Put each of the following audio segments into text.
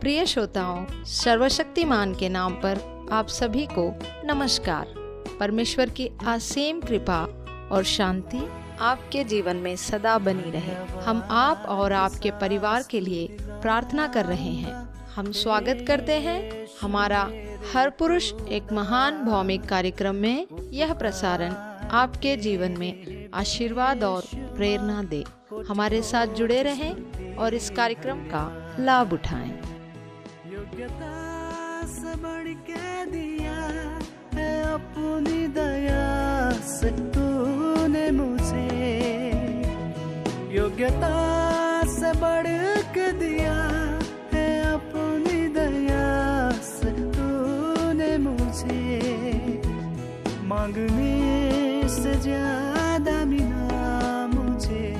प्रिय श्रोताओं, सर्वशक्तिमान के नाम पर आप सभी को नमस्कार। परमेश्वर की असीम कृपा और शांति आपके जीवन में सदा बनी रहे। हम आप और आपके परिवार के लिए प्रार्थना कर रहे हैं। हम स्वागत करते हैं हमारा हर पुरुष एक महान भौमिक कार्यक्रम में। यह प्रसारण आपके जीवन में आशीर्वाद और प्रेरणा दे। हमारे साथ जुड़े रहें और इस कार्यक्रम का लाभ उठाएं। योग्यता से बढ़ के दिया है अपनी दया से तूने मुझे, योग्यता से बढ़ के दिया है अपनी दया से तूने मुझे, मांगने से ज्यादा मिला मुझे,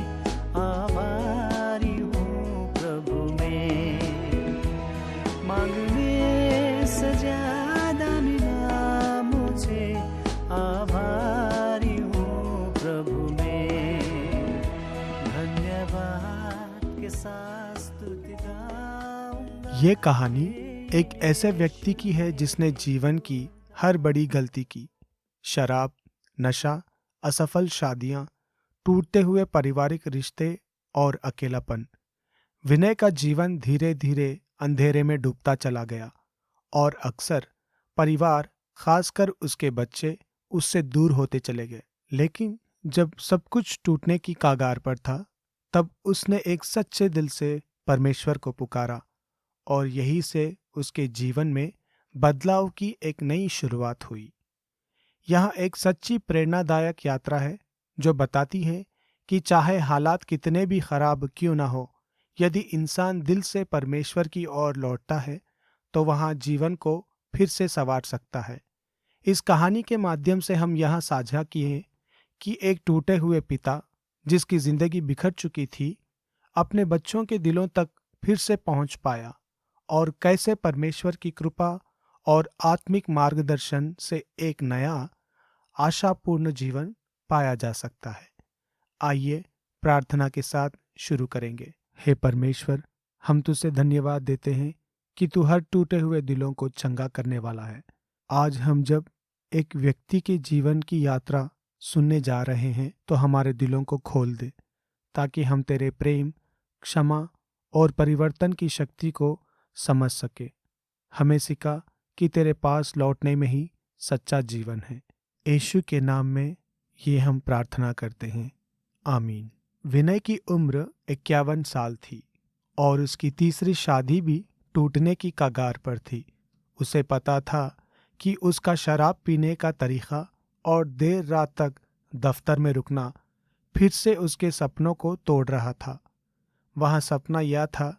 आभारी हूँ प्रभु में, मांगने से ज्यादा मिला मुझे, आभारी हूँ प्रभु में, धन्यवाद के साथ स्तुति गाऊंगा। ये कहानी एक ऐसे व्यक्ति की है जिसने जीवन की हर बड़ी गलती की। शराब, नशा, असफल शादियां, टूटते हुए पारिवारिक रिश्ते और अकेलापन। विनय का जीवन धीरे धीरे अंधेरे में डूबता चला गया और अक्सर परिवार, खासकर उसके बच्चे, उससे दूर होते चले गए। लेकिन जब सब कुछ टूटने की कगार पर था, तब उसने एक सच्चे दिल से परमेश्वर को पुकारा और यहीं से उसके जीवन में बदलाव की एक नई शुरुआत हुई। यहाँ एक सच्ची प्रेरणादायक यात्रा है जो बताती है कि चाहे हालात कितने भी खराब क्यों ना हो, यदि इंसान दिल से परमेश्वर की ओर लौटता है तो वहाँ जीवन को फिर से संवार सकता है। इस कहानी के माध्यम से हम यहाँ साझा किए कि एक टूटे हुए पिता जिसकी जिंदगी बिखर चुकी थी, अपने बच्चों के दिलों तक फिर से पहुँच पाया और कैसे परमेश्वर की कृपा और आत्मिक मार्गदर्शन से एक नया आशापूर्ण जीवन पाया जा सकता है। आइए प्रार्थना के साथ शुरू करेंगे। हे परमेश्वर, हम तुझसे धन्यवाद देते हैं कि तू हर टूटे हुए दिलों को चंगा करने वाला है। आज हम जब एक व्यक्ति के जीवन की यात्रा सुनने जा रहे हैं तो हमारे दिलों को खोल दे, ताकि हम तेरे प्रेम, क्षमा और परिवर्तन की शक्ति को समझ सके। हमें सिखा कि तेरे पास लौटने में ही सच्चा जीवन है। यीशु के नाम में ये हम प्रार्थना करते हैं, आमीन। विनय की उम्र 51 साल थी और उसकी तीसरी शादी भी टूटने की कगार पर थी। उसे पता था कि उसका शराब पीने का तरीका और देर रात तक दफ्तर में रुकना फिर से उसके सपनों को तोड़ रहा था। वहाँ सपना यह था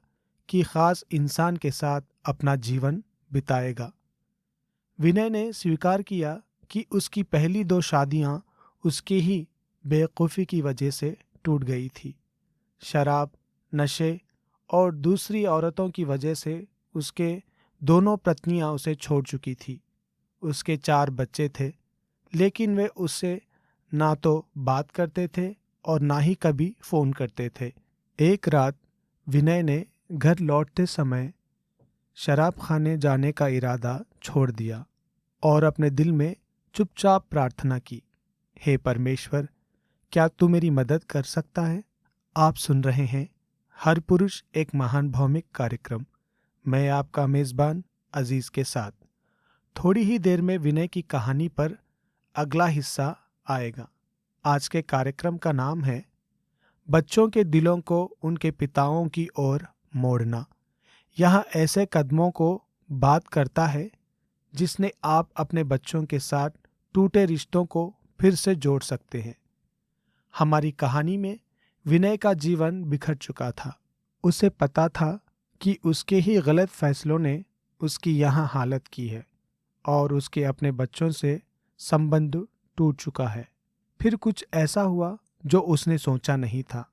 कि खास इंसान के साथ अपना जीवन बिताएगा। विनय ने स्वीकार किया कि उसकी पहली 2 शादियां उसकी ही बेवकूफ़ी की वजह से टूट गई थी। शराब, नशे और दूसरी औरतों की वजह से उसके दोनों पत्नियां उसे छोड़ चुकी थी। उसके 4 बच्चे थे, लेकिन वे उससे ना तो बात करते थे और ना ही कभी फ़ोन करते थे। एक रात विनय ने घर लौटते समय शराब खाने जाने का इरादा छोड़ दिया और अपने दिल में चुपचाप प्रार्थना की, हे परमेश्वर, क्या तू मेरी मदद कर सकता है? आप सुन रहे हैं हर पुरुष एक महान भौमिक कार्यक्रम। मैं आपका मेज़बान अजीज़ के साथ। थोड़ी ही देर में विनय की कहानी पर अगला हिस्सा आएगा। आज के कार्यक्रम का नाम है बच्चों के दिलों को उनके पिताओं की ओर मोड़ना। यह ऐसे कदमों को बात करता है जिसने आप अपने बच्चों के साथ टूटे रिश्तों को फिर से जोड़ सकते हैं। हमारी कहानी में विनय का जीवन बिखर चुका था। उसे पता था कि उसके ही गलत फैसलों ने उसकी यहाँ हालत की है और उसके अपने बच्चों से संबंध टूट चुका है। फिर कुछ ऐसा हुआ जो उसने सोचा नहीं था।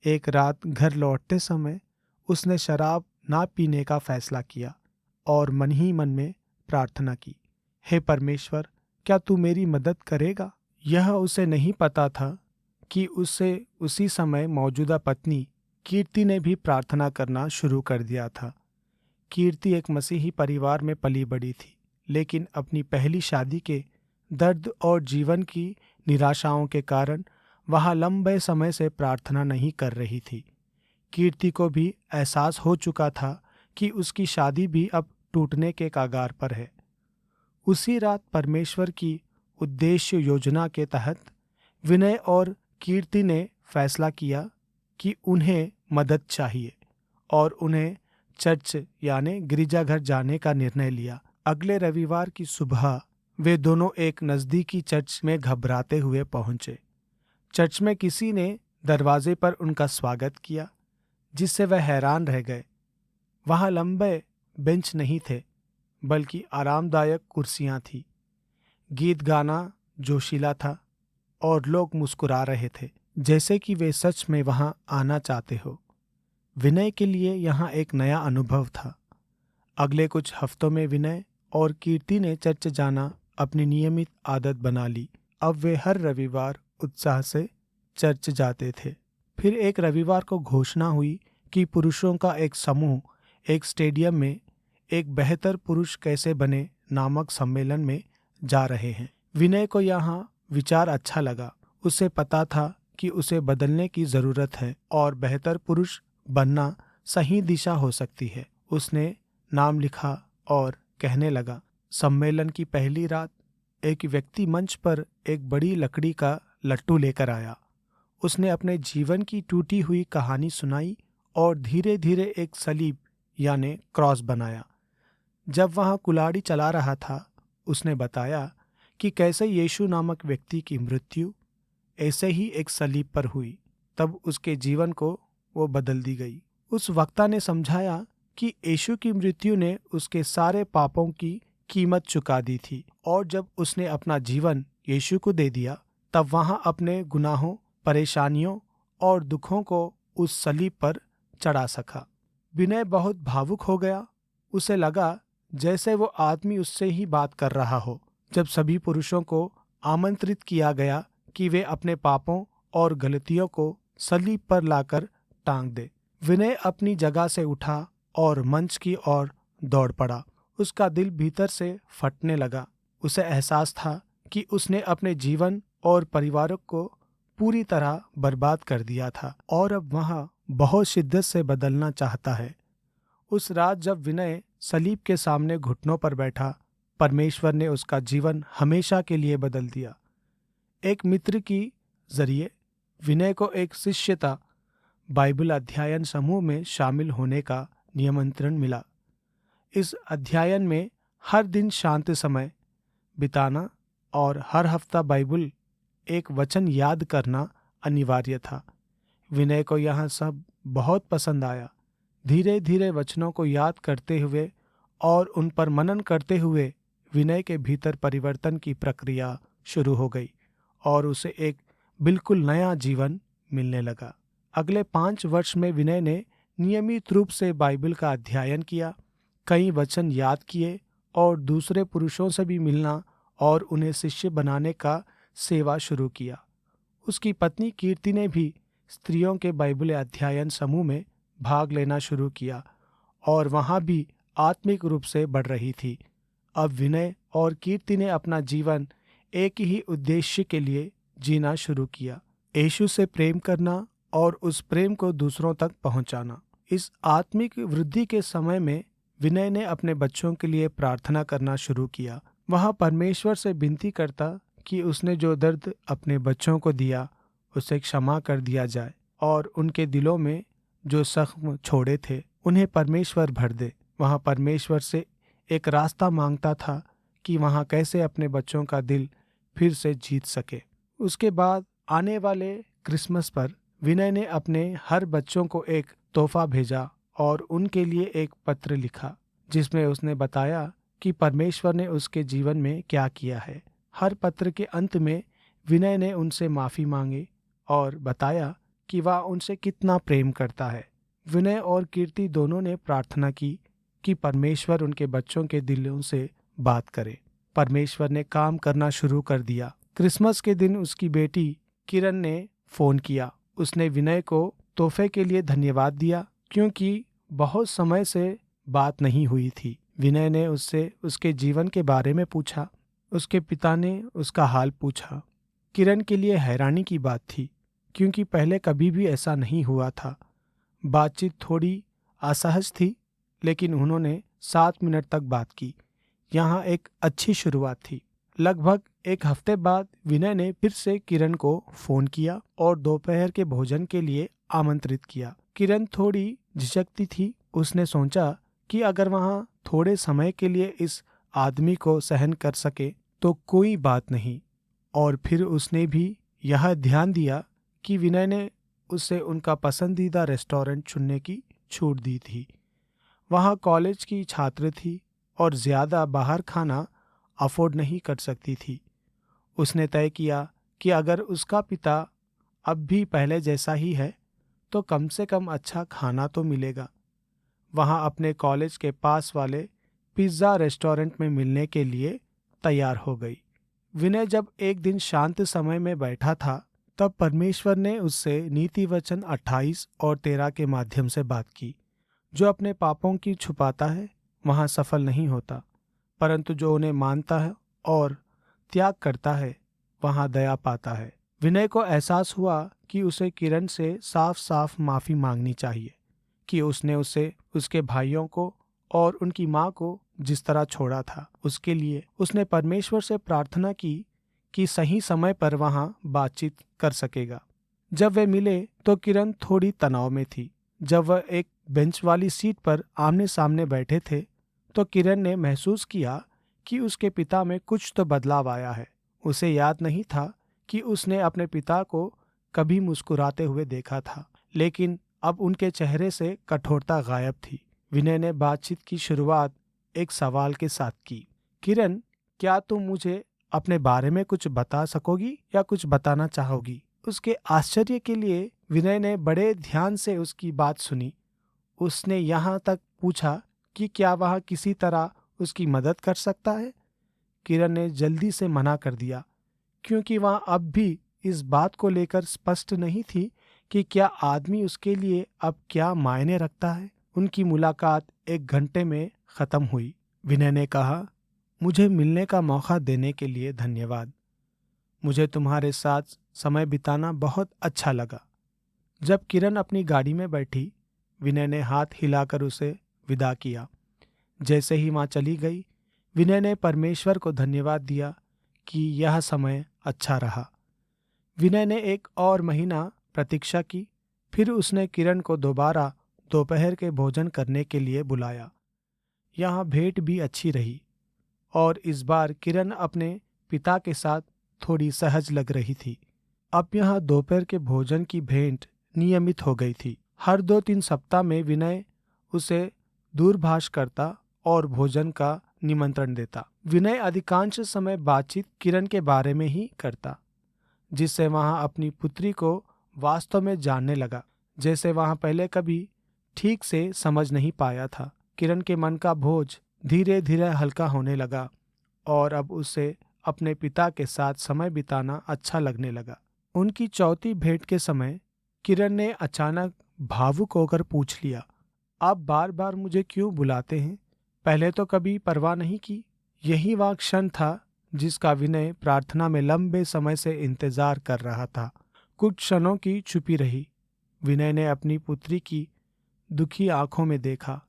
एक रात घर लौटते समय उसने शराब ना पीने का फैसला किया और मन ही मन में प्रार्थना की, हे परमेश्वर, क्या तू मेरी मदद करेगा? यह उसे नहीं पता था कि उससे उसी समय मौजूदा पत्नी कीर्ति ने भी प्रार्थना करना शुरू कर दिया था। कीर्ति एक मसीही परिवार में पली बड़ी थी, लेकिन अपनी पहली शादी के दर्द और जीवन की निराशाओं के कारण वह लंबे समय से प्रार्थना नहीं कर रही थी। कीर्ति को भी एहसास हो चुका था कि उसकी शादी भी अब टूटने के कगार पर है। उसी रात परमेश्वर की उद्देश्य योजना के तहत विनय और कीर्ति ने फैसला किया कि उन्हें मदद चाहिए और उन्हें चर्च यानी गिरजाघर जाने का निर्णय लिया। अगले रविवार की सुबह वे दोनों एक नज़दीकी चर्च में घबराते हुए पहुंचे। चर्च में किसी ने दरवाजे पर उनका स्वागत किया, जिससे वह हैरान रह गए। वहां लंबे बेंच नहीं थे, बल्कि आरामदायक कुर्सियां थीं। गीत गाना जोशीला था और लोग मुस्कुरा रहे थे, जैसे कि वे सच में वहां आना चाहते हो। विनय के लिए यहाँ एक नया अनुभव था। अगले कुछ हफ्तों में विनय और कीर्ति ने चर्च जाना अपनी नियमित आदत बना ली। अब वे हर रविवार उत्साह से चर्च जाते थे। फिर एक रविवार को घोषणा हुई कि पुरुषों का एक समूह एक स्टेडियम में एक बेहतर पुरुष कैसे बने नामक सम्मेलन में जा रहे हैं। विनय को यहाँ विचार अच्छा लगा। उसे पता था कि उसे बदलने की जरूरत है और बेहतर पुरुष बनना सही दिशा हो सकती है। उसने नाम लिखा और कहने लगा। सम्मेलन की पहली रात एक व्यक्ति मंच पर एक बड़ी लकड़ी का लट्टू लेकर आया। उसने अपने जीवन की टूटी हुई कहानी सुनाई और धीरे धीरे एक सलीब यानी क्रॉस बनाया। जब वह कुल्हाड़ी चला रहा था, उसने बताया कि कैसे यीशु नामक व्यक्ति की मृत्यु ऐसे ही एक सलीब पर हुई। तब उसके जीवन को वो बदल दी गई। उस वक्ता ने समझाया कि यीशु की मृत्यु ने उसके सारे पापों की कीमत चुका दी थी और जब उसने अपना जीवन यीशु को दे दिया, तब वहां अपने गुनाहों, परेशानियों और दुखों को उस सलीब पर चढ़ा सका। विनय बहुत भावुक हो गया। उसे लगा जैसे वो आदमी उससे ही बात कर रहा हो जब सभी पुरुषों को आमंत्रित किया गया कि वे अपने पापों और गलतियों को सलीब पर लाकर टांग दे। विनय अपनी जगह से उठा और मंच की ओर दौड़ पड़ा। उसका दिल भीतर से फटने लगा। उसे एहसास था कि उसने अपने जीवन और परिवार को पूरी तरह बर्बाद कर दिया था और अब वह बहुत शिद्दत से बदलना चाहता है। उस रात जब विनय सलीब के सामने घुटनों पर बैठा, परमेश्वर ने उसका जीवन हमेशा के लिए बदल दिया। एक मित्र की जरिए विनय को एक शिष्यता बाइबल अध्ययन समूह में शामिल होने का निमंत्रण मिला। इस अध्ययन में हर दिन शांत समय बिताना और हर हफ्ता बाइबल एक वचन याद करना अनिवार्य था। विनय को यह सब बहुत पसंद आया। धीरे धीरे वचनों को याद करते हुए और उन पर मनन करते हुए विनय के भीतर परिवर्तन की प्रक्रिया शुरू हो गई और उसे एक बिल्कुल नया जीवन मिलने लगा। अगले 5 वर्ष में विनय ने नियमित रूप से बाइबल का अध्ययन किया, कई वचन याद किए और दूसरे पुरुषों से भी मिलना और उन्हें शिष्य बनाने का सेवा शुरू किया। उसकी पत्नी कीर्ति ने भी स्त्रियों के बाइबल अध्ययन समूह में भाग लेना शुरू किया और वहां भी आत्मिक रूप से बढ़ रही थी। अब विनय और कीर्ति ने अपना जीवन एक ही उद्देश्य के लिए जीना शुरू किया, यीशु से प्रेम करना और उस प्रेम को दूसरों तक पहुंचाना। इस आत्मिक वृद्धि के समय में विनय ने अपने बच्चों के लिए प्रार्थना करना शुरू किया। वह परमेश्वर से विनती करता कि उसने जो दर्द अपने बच्चों को दिया उसे क्षमा कर दिया जाए और उनके दिलों में जो जख्म छोड़े थे उन्हें परमेश्वर भर दे। वह परमेश्वर से एक रास्ता मांगता था कि वह कैसे अपने बच्चों का दिल फिर से जीत सके। उसके बाद आने वाले क्रिसमस पर विनय ने अपने हर बच्चों को एक तोहफा भेजा और उनके लिए एक पत्र लिखा जिसमें उसने बताया कि परमेश्वर ने उसके जीवन में क्या किया है। हर पत्र के अंत में विनय ने उनसे माफ़ी मांगी और बताया कि वह उनसे कितना प्रेम करता है। विनय और कीर्ति दोनों ने प्रार्थना की कि परमेश्वर उनके बच्चों के दिलों से बात करे। परमेश्वर ने काम करना शुरू कर दिया। क्रिसमस के दिन उसकी बेटी किरण ने फ़ोन किया। उसने विनय को तोहफे के लिए धन्यवाद दिया क्योंकि बहुत समय से बात नहीं हुई थी। विनय ने उससे उसके जीवन के बारे में पूछा। उसके पिता ने उसका हाल पूछा। किरण के लिए हैरानी की बात थी, क्योंकि पहले कभी भी ऐसा नहीं हुआ था। बातचीत थोड़ी असहज थी, लेकिन उन्होंने 7 मिनट तक बात की। यहाँ एक अच्छी शुरुआत थी। लगभग एक हफ्ते बाद विनय ने फिर से किरण को फोन किया और दोपहर के भोजन के लिए आमंत्रित किया। किरण थोड़ी झिझकती थी। उसने सोचा कि अगर वहाँ थोड़े समय के लिए इस आदमी को सहन कर सके तो कोई बात नहीं। और फिर उसने भी यह ध्यान दिया कि विनय ने उसे उनका पसंदीदा रेस्टोरेंट चुनने की छूट दी थी। वहाँ कॉलेज की छात्र थी और ज़्यादा बाहर खाना अफोर्ड नहीं कर सकती थी। उसने तय किया कि अगर उसका पिता अब भी पहले जैसा ही है तो कम से कम अच्छा खाना तो मिलेगा। वहाँ अपने कॉलेज के पास वाले पिज़्ज़ा रेस्टोरेंट में मिलने के लिए तैयार हो गई। विनय जब एक दिन शांत समय में बैठा था, तब परमेश्वर ने उससे नीति वचन 28 और 13 के माध्यम से बात की। जो अपने पापों की छुपाता है वहाँ सफल नहीं होता, परंतु जो उन्हें मानता है और त्याग करता है वहाँ दया पाता है। विनय को एहसास हुआ कि उसे किरण से साफ साफ माफ़ी मांगनी चाहिए कि उसने उसे, उसके भाइयों को और उनकी माँ को जिस तरह छोड़ा था। उसके लिए उसने परमेश्वर से प्रार्थना की कि सही समय पर वहाँ बातचीत कर सकेगा। जब वे मिले तो किरण थोड़ी तनाव में थी। जब वह एक बेंच वाली सीट पर आमने सामने बैठे थे तो किरण ने महसूस किया कि उसके पिता में कुछ तो बदलाव आया है। उसे याद नहीं था कि उसने अपने पिता को कभी मुस्कुराते हुए देखा था, लेकिन अब उनके चेहरे से कठोरता गायब थी। विनय ने बातचीत की शुरुआत एक सवाल के साथ की। किरण, क्या तुम मुझे अपने बारे में कुछ बता सकोगी या कुछ बताना चाहोगी? उसके आश्चर्य के लिए विनय ने बड़े ध्यान से उसकी बात सुनी। उसने यहाँ तक पूछा कि क्या वह किसी तरह उसकी मदद कर सकता है। किरण ने जल्दी से मना कर दिया, क्योंकि वह अब भी इस बात को लेकर स्पष्ट नहीं थी कि क्या आदमी उसके लिए अब क्या मायने रखता है। उनकी मुलाकात 1 घंटे में खत्म हुई। विनय ने कहा, मुझे मिलने का मौका देने के लिए धन्यवाद। मुझे तुम्हारे साथ समय बिताना बहुत अच्छा लगा। जब किरण अपनी गाड़ी में बैठी, विनय ने हाथ हिलाकर उसे विदा किया। जैसे ही माँ चली गई, विनय ने परमेश्वर को धन्यवाद दिया कि यह समय अच्छा रहा। विनय ने 1 और महीना प्रतीक्षा की। फिर उसने किरण को दोबारा दोपहर के भोजन करने के लिए बुलाया। यहाँ भेंट भी अच्छी रही और इस बार किरण अपने पिता के साथ थोड़ी सहज लग रही थी। अब यहाँ दोपहर के भोजन की भेंट नियमित हो गई थी। हर 2-3 सप्ताह में विनय उसे दूरभाष करता और भोजन का निमंत्रण देता। विनय अधिकांश समय बातचीत किरण के बारे में ही करता, जिससे वहाँ अपनी पुत्री को वास्तव में जानने लगा, जैसे वहाँ पहले कभी ठीक से समझ नहीं पाया था। किरण के मन का बोझ धीरे धीरे हल्का होने लगा और अब उसे अपने पिता के साथ समय बिताना अच्छा लगने लगा। उनकी चौथी भेंट के समय किरण ने अचानक भावुक होकर पूछ लिया, आप बार बार मुझे क्यों बुलाते हैं? पहले तो कभी परवाह नहीं की। यही वह क्षण था जिसका विनय प्रार्थना में लंबे समय से इंतजार कर रहा था। कुछ क्षणों की चुपी रही। विनय ने अपनी पुत्री की दुखी आंखों में देखा,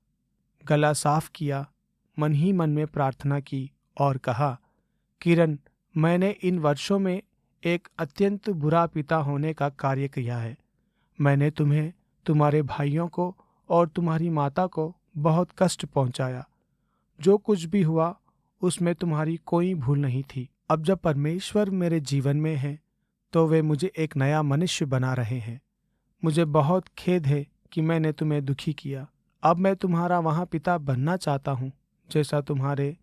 गला साफ किया, मन ही मन में प्रार्थना की और कहा, किरण, मैंने इन वर्षों में एक अत्यंत बुरा पिता होने का कार्य किया है। मैंने तुम्हें, तुम्हारे भाइयों को और तुम्हारी माता को बहुत कष्ट पहुंचाया। जो कुछ भी हुआ उसमें तुम्हारी कोई भूल नहीं थी। अब जब परमेश्वर मेरे जीवन में है तो वे मुझे एक नया मनुष्य बना रहे हैं। मुझे बहुत खेद है कि मैंने तुम्हें दुखी किया। अब मैं तुम्हारा वहाँ पिता बनना चाहता हूँ जैसा तुम्हारे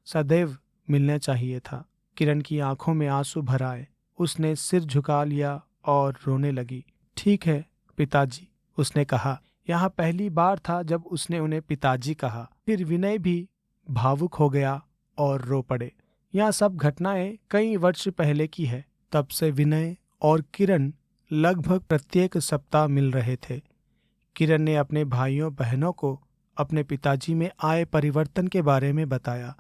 सदैव मिलना चाहिए था। किरण की आंखों में आंसू भर आए। उसने सिर झुका लिया और रोने लगी। ठीक है पिताजी, उसने कहा। यहाँ पहली बार था जब उसने उन्हें पिताजी कहा। फिर विनय भी भावुक हो गया और रो पड़े। यह सब घटनाएं कई वर्ष पहले की है। तब से विनय और किरण लगभग प्रत्येक सप्ताह मिल रहे थे। किरण ने अपने भाइयों बहनों को अपने पिताजी में आए परिवर्तन के बारे में बताया।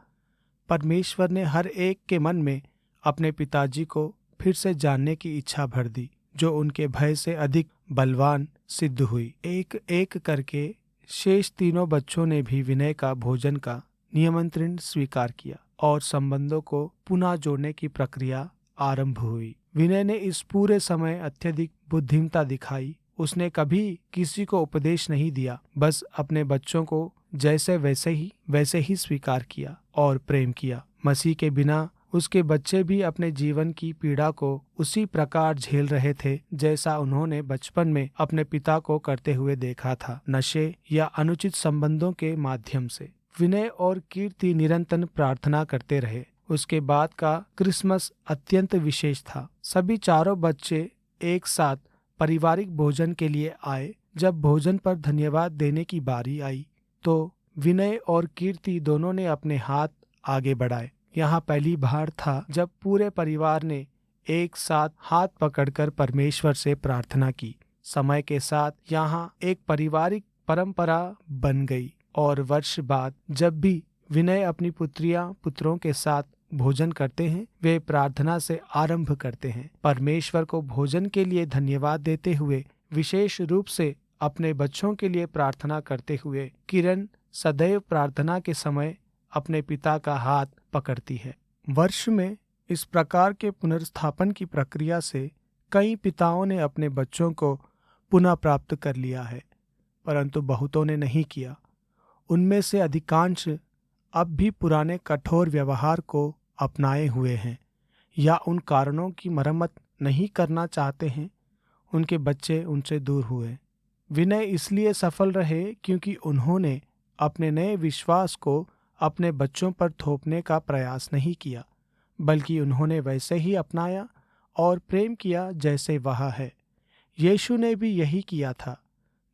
परमेश्वर ने हर एक के मन में अपने पिताजी को फिर से जानने की इच्छा भर दी, जो उनके भय से अधिक बलवान सिद्ध हुई। एक एक करके शेष तीनों बच्चों ने भी विनय का भोजन का निमंत्रण स्वीकार किया और संबंधों को पुनः जोड़ने की प्रक्रिया आरंभ हुई। विनय ने इस पूरे समय अत्यधिक बुद्धिमत्ता दिखाई। उसने कभी किसी को उपदेश नहीं दिया, बस अपने बच्चों को जैसे वैसे ही स्वीकार किया और प्रेम किया। मसीह के बिना उसके बच्चे भी अपने जीवन की पीड़ा को उसी प्रकार झेल रहे थे जैसा उन्होंने बचपन में अपने पिता को करते हुए देखा था, नशे या अनुचित संबंधों के माध्यम से। विनय और कीर्ति निरंतर प्रार्थना करते रहे। उसके बाद का क्रिसमस अत्यंत विशेष था। सभी चारों बच्चे एक साथ पारिवारिक भोजन के लिए आए। जब भोजन पर धन्यवाद देने की बारी आई तो विनय और कीर्ति दोनों ने अपने हाथ आगे बढ़ाए। यहाँ पहली बार था जब पूरे परिवार ने एक साथ हाथ पकड़कर परमेश्वर से प्रार्थना की। समय के साथ यहाँ एक पारिवारिक परंपरा बन गई और वर्ष बाद जब भी विनय अपनी पुत्रों के साथ भोजन करते हैं, वे प्रार्थना से आरंभ करते हैं। परमेश्वर को भोजन के लिए धन्यवाद देते हुए, विशेष रूप से अपने बच्चों के लिए प्रार्थना करते हुए, किरण सदैव प्रार्थना के समय अपने पिता का हाथ पकड़ती है। वर्ष में इस प्रकार के पुनर्स्थापन की प्रक्रिया से कई पिताओं ने अपने बच्चों को पुनः प्राप्त कर लिया है, परंतु बहुतों ने नहीं किया। उनमें से अधिकांश अब भी पुराने कठोर व्यवहार को अपनाए हुए हैं या उन कारणों की मरम्मत नहीं करना चाहते हैं। उनके बच्चे उनसे दूर हुए। विनय इसलिए सफल रहे क्योंकि उन्होंने अपने नए विश्वास को अपने बच्चों पर थोपने का प्रयास नहीं किया, बल्कि उन्होंने वैसे ही अपनाया और प्रेम किया जैसे वह है। यीशु ने भी यही किया था।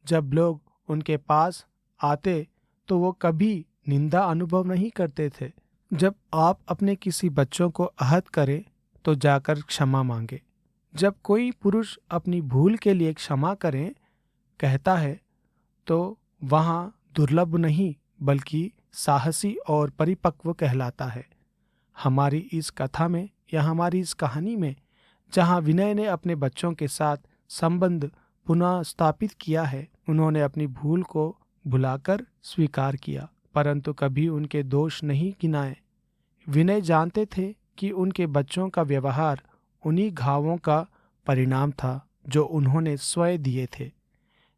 जब लोग उनके पास आते तो वो कभी निंदा अनुभव नहीं करते थे। जब आप अपने किसी बच्चों को आहत करें तो जाकर क्षमा मांगे। जब कोई पुरुष अपनी भूल के लिए क्षमा करें कहता है तो वहाँ दुर्लभ नहीं बल्कि साहसी और परिपक्व कहलाता है। हमारी इस कथा में या हमारी इस कहानी में जहाँ विनय ने अपने बच्चों के साथ संबंध पुनः स्थापित किया है, उन्होंने अपनी भूल को भुलाकर स्वीकार किया, परंतु कभी उनके दोष नहीं गिनाए। विनय जानते थे कि उनके बच्चों का व्यवहार उन्हीं घावों का परिणाम था जो उन्होंने स्वयं दिए थे।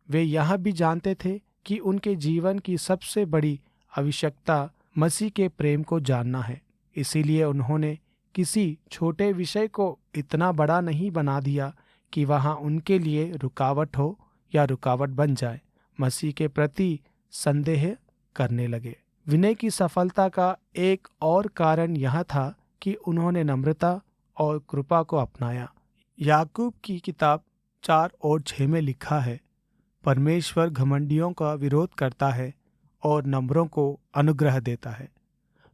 वे यह भी जानते थे कि उनके जीवन की सबसे बड़ी आवश्यकता मसीह के प्रेम को जानना है। इसीलिए उन्होंने किसी छोटे विषय को इतना बड़ा नहीं बना दिया कि वहाँ उनके लिए रुकावट हो या रुकावट बन जाए। मसीह के प्रति संदेह करने लगे। विनय की सफलता का एक और कारण यह था कि उन्होंने नम्रता और कृपा को अपनाया। याकूब की किताब 4 और 6 में लिखा है, परमेश्वर घमंडियों का विरोध करता है और नम्रों को अनुग्रह देता है।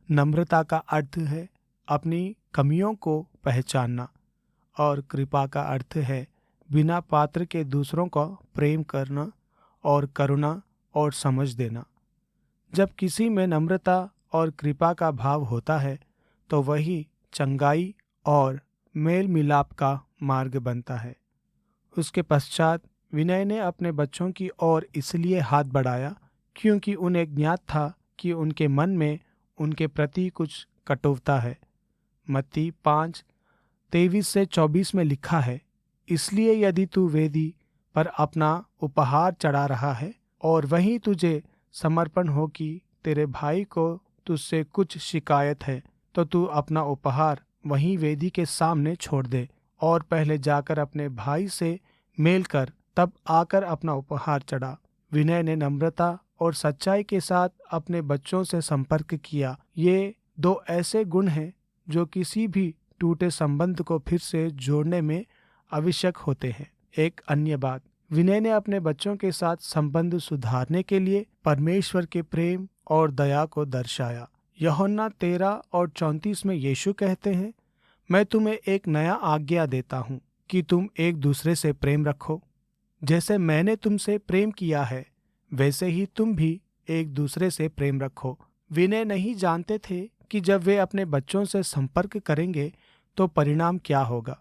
नम्रता का अर्थ है अपनी कमियों को पहचानना और कृपा का अर्थ है बिना पात्र के दूसरों का प्रेम करना और करुणा और समझ देना। जब किसी में नम्रता और कृपा का भाव होता है तो वही चंगाई और मेल मिलाप का मार्ग बनता है। उसके पश्चात विनय ने अपने बच्चों की ओर इसलिए हाथ बढ़ाया क्योंकि उन्हें ज्ञात था कि उनके मन में उनके प्रति कुछ कटुता है। मत्ती 5:23-24 में लिखा है, इसलिए यदि तू वेदी पर अपना उपहार चढ़ा रहा है और वहीं तुझे समर्पण हो कि तेरे भाई को तुझसे कुछ शिकायत है, तो तू अपना उपहार वहीं वेदी के सामने छोड़ दे और पहले जाकर अपने भाई से मेल कर, तब आकर अपना उपहार चढ़ा। विनय ने नम्रता और सच्चाई के साथ अपने बच्चों से संपर्क किया। ये 2 ऐसे गुण हैं जो किसी भी टूटे संबंध को फिर से जोड़ने में आवश्यक होते हैं। एक अन्य बात, विनय ने अपने बच्चों के साथ संबंध सुधारने के लिए परमेश्वर के प्रेम और दया को दर्शाया। यूहन्ना 13 और 34 में यीशु कहते हैं, मैं तुम्हें एक नया आज्ञा देता हूँ कि तुम एक दूसरे से प्रेम रखो। जैसे मैंने तुमसे प्रेम किया है वैसे ही तुम भी एक दूसरे से प्रेम रखो। विनय नहीं जानते थे कि जब वे अपने बच्चों से संपर्क करेंगे तो परिणाम क्या होगा,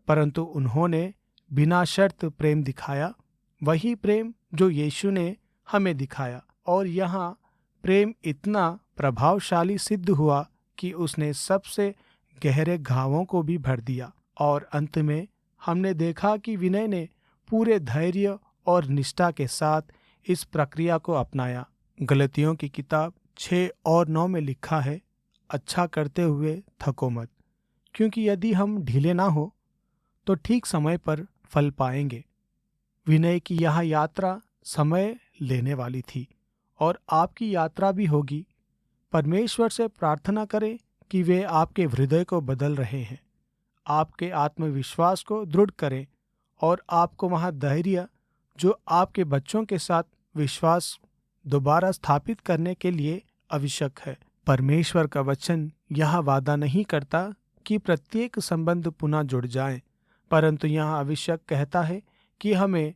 परंतु उन्होंने बिना शर्त प्रेम दिखाया, वही प्रेम जो यीशु ने हमें दिखाया। और यहाँ प्रेम इतना प्रभावशाली सिद्ध हुआ कि उसने सबसे गहरे घावों को भी भर दिया। और अंत में हमने देखा कि विनय ने पूरे धैर्य और निष्ठा के साथ इस प्रक्रिया को अपनाया। गलतियों की किताब 6 और 9 में लिखा है, अच्छा करते हुए थको मत, क्योंकि यदि हम ढीले ना हो तो ठीक समय पर फल पाएंगे। विनय की यह यात्रा समय लेने वाली थी और आपकी यात्रा भी होगी। परमेश्वर से प्रार्थना करें कि वे आपके हृदय को बदल रहे हैं, आपके आत्मविश्वास को दृढ़ करें और आपको वह धैर्य जो आपके बच्चों के साथ विश्वास दोबारा स्थापित करने के लिए आवश्यक है। परमेश्वर का वचन यह वादा नहीं करता कि प्रत्येक संबंध पुनः जुड़ जाए, परंतु यह आवश्यक कहता है कि हमें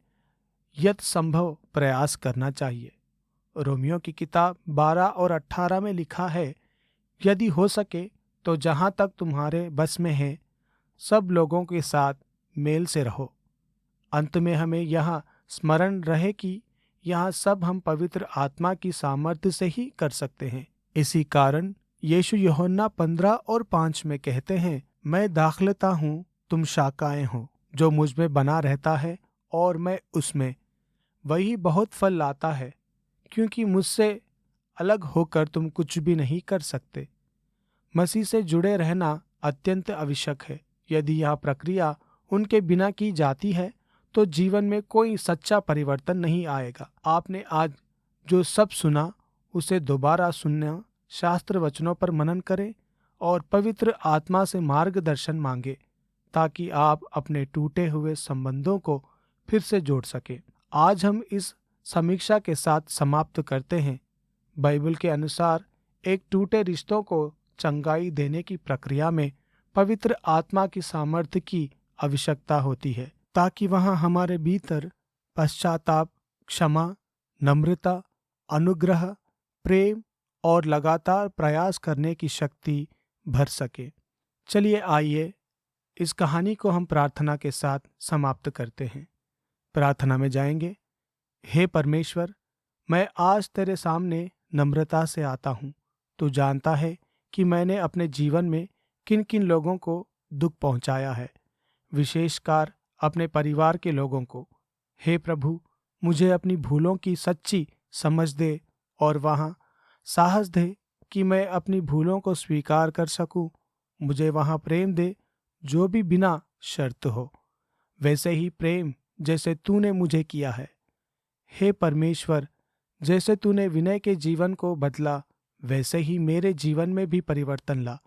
यथासंभव प्रयास करना चाहिए। रोमियो की किताब 12 और 18 में लिखा है, यदि हो सके तो जहाँ तक तुम्हारे बस में है सब लोगों के साथ मेल से रहो। अंत में हमें यह स्मरण रहे कि यह सब हम पवित्र आत्मा की सामर्थ्य से ही कर सकते हैं। इसी कारण यीशु यूहन्ना 15 और 5 में कहते हैं, मैं दाखलता हूँ, तुम शाखाएं हो। जो मुझ में बना रहता है और मैं उसमें, वही बहुत फल लाता है, क्योंकि मुझसे अलग होकर तुम कुछ भी नहीं कर सकते। मसीह से जुड़े रहना अत्यंत आवश्यक है। यदि यह प्रक्रिया उनके बिना की जाती है तो जीवन में कोई सच्चा परिवर्तन नहीं आएगा। आपने आज जो सब सुना उसे दोबारा सुनना, शास्त्र वचनों पर मनन करें और पवित्र आत्मा से मार्गदर्शन मांगे, ताकि आप अपने टूटे हुए संबंधों को फिर से जोड़ सके। आज हम इस समीक्षा के साथ समाप्त करते हैं। बाइबल के अनुसार एक टूटे रिश्तों को चंगाई देने की प्रक्रिया में पवित्र आत्मा की सामर्थ्य की आवश्यकता होती है, ताकि वहां हमारे भीतर पश्चाताप, क्षमा, नम्रता, अनुग्रह, प्रेम और लगातार प्रयास करने की शक्ति भर सके। चलिए आइए इस कहानी को हम प्रार्थना के साथ समाप्त करते हैं। प्रार्थना में जाएंगे। हे परमेश्वर, मैं आज तेरे सामने नम्रता से आता हूँ। तू जानता है कि मैंने अपने जीवन में किन किन लोगों को दुख पहुँचाया है, विशेषकर अपने परिवार के लोगों को। हे प्रभु, मुझे अपनी भूलों की सच्ची समझ दे और वहाँ साहस दे कि मैं अपनी भूलों को स्वीकार कर सकूं। मुझे वहाँ प्रेम दे जो भी बिना शर्त हो, वैसे ही प्रेम जैसे तूने मुझे किया है। हे परमेश्वर, जैसे तूने विनय के जीवन को बदला, वैसे ही मेरे जीवन में भी परिवर्तन ला।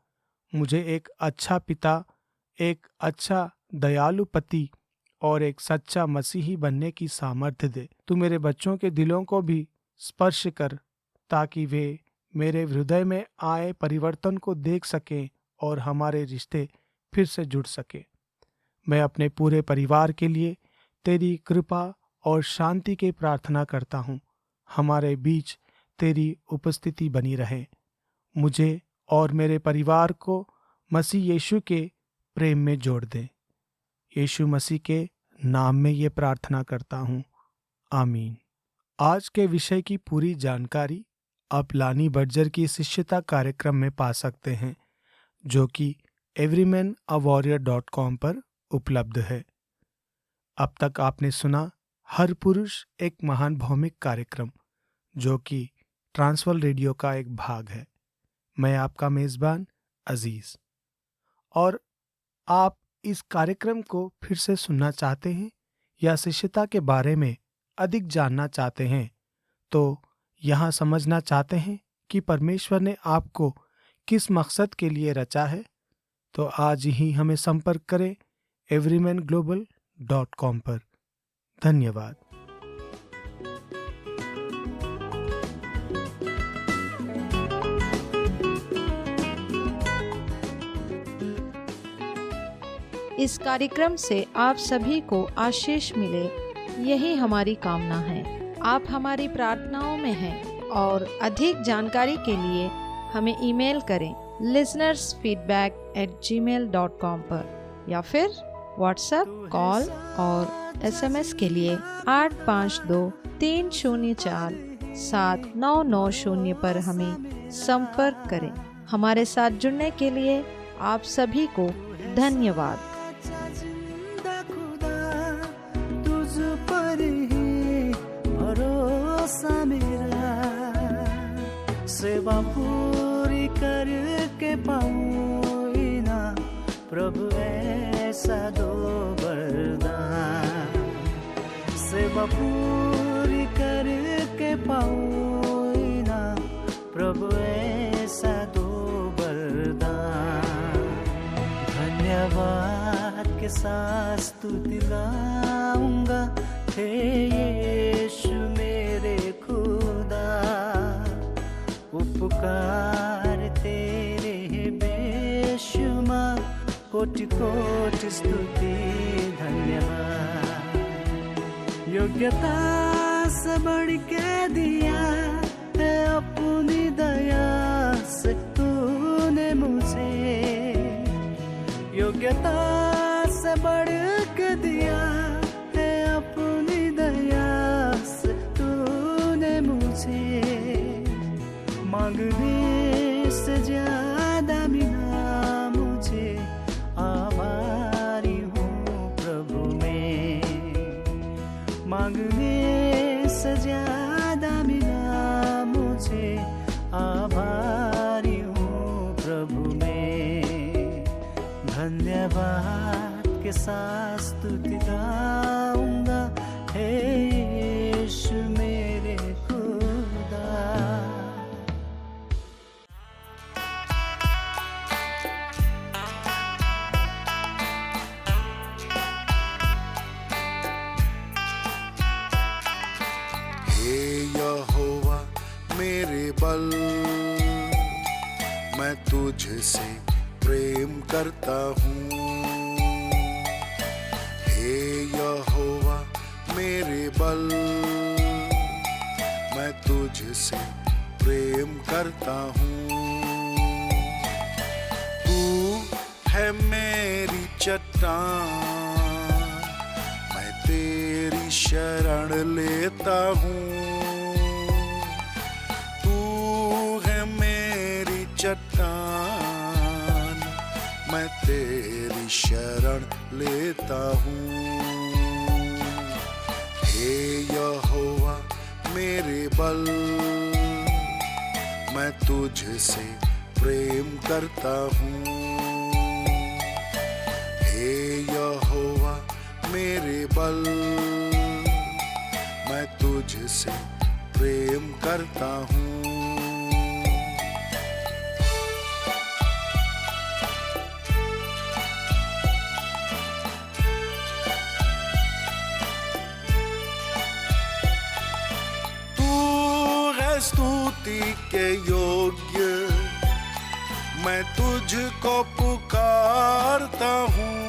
मुझे एक अच्छा पिता, एक अच्छा दयालु पति और एक सच्चा मसीही बनने की सामर्थ्य दे। तू मेरे बच्चों के दिलों को भी स्पर्श कर, ताकि वे मेरे हृदय में आए परिवर्तन को देख सकें और हमारे रिश्ते फिर से जुड़ सके। मैं अपने पूरे परिवार के लिए तेरी कृपा और शांति की प्रार्थना करता हूँ। हमारे बीच तेरी उपस्थिति बनी रहे। मुझे और मेरे परिवार को मसीह यीशु के प्रेम में जोड़ दे। यीशु मसीह के नाम में ये प्रार्थना करता हूँ, आमीन। आज के विषय की पूरी जानकारी आप लानी बर्जर की शिष्यता कार्यक्रम में पा सकते हैं, जो कि everymanawarior.com पर उपलब्ध है। अब तक आपने सुना हर पुरुष एक महान भौमिक कार्यक्रम, जो कि ट्रांसवर्ल्ड रेडियो का एक भाग है। मैं आपका मेजबान अजीज। और आप इस कार्यक्रम को फिर से सुनना चाहते हैं या शिष्यता के बारे में अधिक जानना चाहते हैं, तो यहाँ समझना चाहते हैं कि परमेश्वर ने आपको किस मकसद के लिए रचा है, तो आज ही हमें संपर्क करें everymanglobal.com पर। धन्यवाद। इस कार्यक्रम से आप सभी को आशीष मिले, यही हमारी कामना है। आप हमारी प्रार्थनाओं में हैं और अधिक जानकारी के लिए हमें ईमेल करें listenersfeedback@gmail.com पर, या फिर व्हाट्सएप, कॉल और SMS के लिए 8523047990 पर हमें संपर्क करें। हमारे साथ जुड़ने के लिए आप सभी को धन्यवाद। जिंदा खुदा तुझ पर ही भरोसा मेरा, सेवा पूरी करके पाऊँ ना प्रभु ऐसा दो वरदान, सेवा पूरी करके पाऊँ ना प्रभु ऐसा दो वरदान। धन्यवाद के साथ स्तुति गाऊंगा, हे यीशु मेरे खुदा, उपकार तेरे बेशुमार, कोटि कोटि स्तुति धन्यवाद। योग्यता से बढ़ के दिया है अपनी दया से तूने मुझे, योग्यता से बढ़ के दिया है अपनी दया से तूने मुझे, मांगने से ज्यादा मिला मुझे, आभारी हूँ प्रभु मैं, मांगने से ज्यादा मिला मुझे, आभारी हूँ प्रभु मैं। धन्यवाद के साथ स्तुति गाऊंगा, हे यीशु मेरे खुदा। हे यहोवा मेरे बल, मैं तुझसे प्रेम करता हूँ। हे यहोवा मेरे बल, मैं तुझसे प्रेम करता हूँ। तू है मेरी चट्टान, मैं तेरी शरण लेता हूँ। तू है मेरी चट्टान, मैं तेरी शरण लेता हूँ। हे यहोवा मेरे बल, मैं तुझसे प्रेम करता हूँ। हे यहोवा मेरे बल, मैं तुझसे प्रेम करता हूँ। स्तुति के योग्य मैं तुझको पुकारता हूँ।